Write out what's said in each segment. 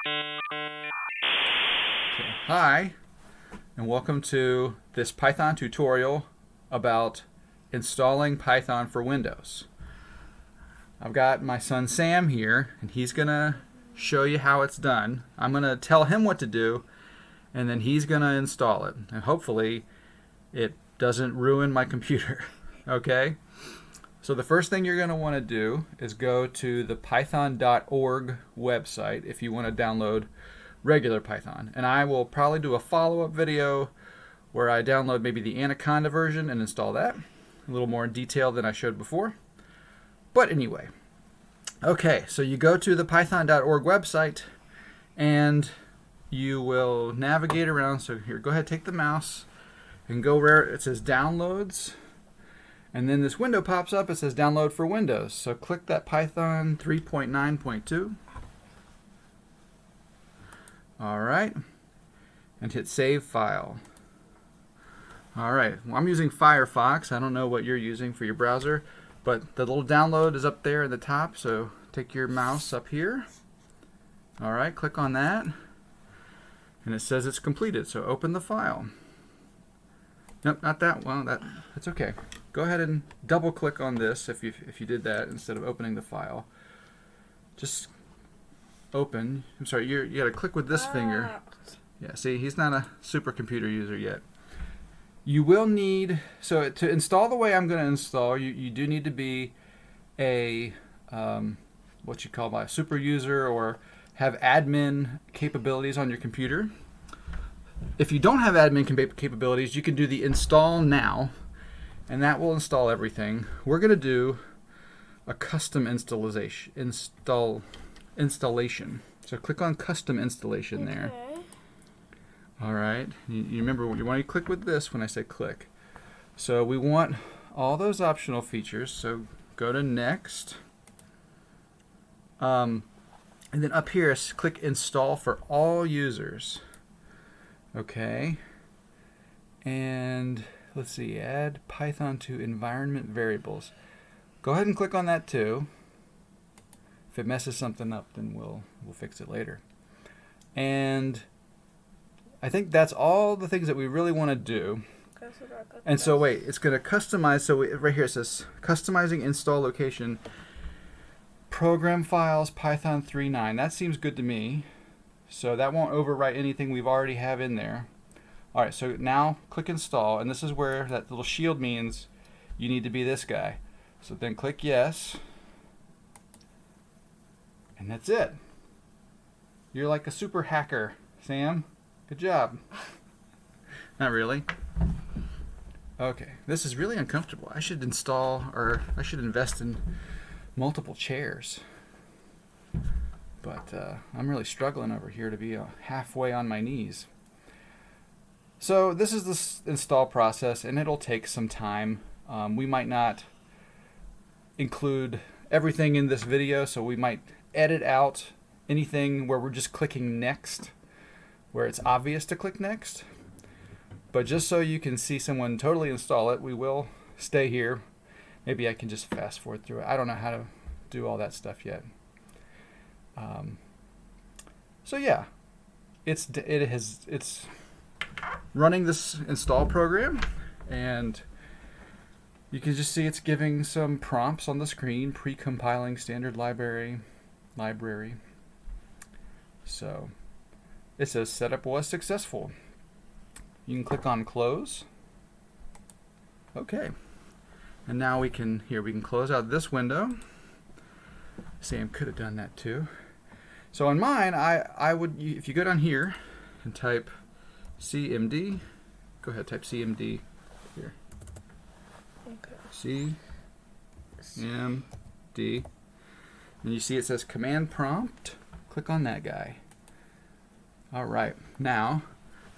Okay. Hi, and welcome to this Python tutorial about installing Python for Windows. I've got my son Sam here, and he's going to show you how it's done. I'm going to tell him what to do, and then he's going to install it. And hopefully it doesn't ruin my computer. Okay? So the first thing you're going to want to do is go to the python.org website if you want to download regular Python. And I will probably do a follow-up video where I download maybe the Anaconda version and install that. A little more in detail than I showed before. But anyway, okay, so you go to the python.org website and you will navigate around. So here, go ahead, take the mouse and go where it says Downloads. And then this window pops up. It says Download for Windows. So click that Python 3.9.2. All right, and hit Save File. All right, well, I'm using Firefox. I don't know what you're using for your browser, but the little download is up there at the top, so take your mouse up here. All right, click on that, and it says it's completed, so open the file. Nope, not that one. That's okay. Go ahead and double click on this if you did that instead of opening the file. Just open. I'm sorry, you got to click with this finger. Yeah, see, he's not a supercomputer user yet. You will need, so to install the way I'm going to install, you do need to be a what you call a super user or have admin capabilities on your computer. If you don't have admin capabilities, you can do the install now, and that will install everything. We're going to do a custom installation. So click on custom installation there. All right. You remember you want to click with this when I say click. So we want all those optional features. So go to next. And then up here, click install for all users. Okay. And let's see, add Python to environment variables. Go ahead and click on that too. If it messes something up, then we'll fix it later. And I think that's all the things that we really want to do. And so wait, it's going to customize. So right here it says customizing install location, program files, Python 3.9. That seems good to me. So that won't overwrite anything we've already have in there. All right, so now click install, and this is where that little shield means you need to be this guy. So then click yes. And that's it. You're like a super hacker, Sam. Good job. Not really. Okay, this is really uncomfortable. I should invest in multiple chairs. But I'm really struggling over here to be halfway on my knees. So this is the install process, and it'll take some time. We might not include everything in this video, so we might edit out anything where we're just clicking next, where it's obvious to click next. But just so you can see someone totally install it, we will stay here. Maybe I can just fast forward through it. I don't know how to do all that stuff yet. So yeah, it's running this install program, and you can just see it's giving some prompts on the screen, pre-compiling standard library. So it says setup was successful. You can click on close. Okay. And now we can close out this window. Sam could have done that too. So on mine, I would, if you go down here and type cmd, go ahead, type cmd here. Okay. cmd. And you see it says command prompt. Click on that guy. All right. Now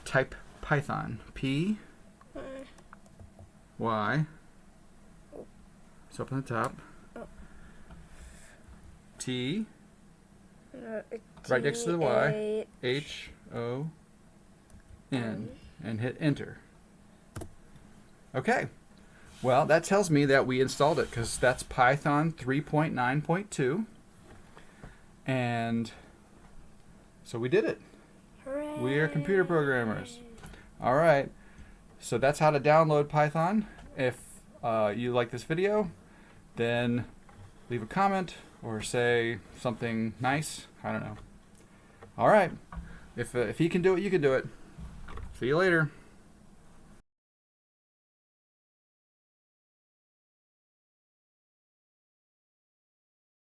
type Python. P Y. It's up on the top. T. Right next to the Y. H O N. And hit enter. Okay. Well, that tells me that we installed it because that's Python 3.9.2. And So we did it. Hooray. We are computer programmers. All right. So that's how to download Python. If you like this video, then leave a comment or say something nice. I don't know. All right. If he can do it, you can do it. See you later.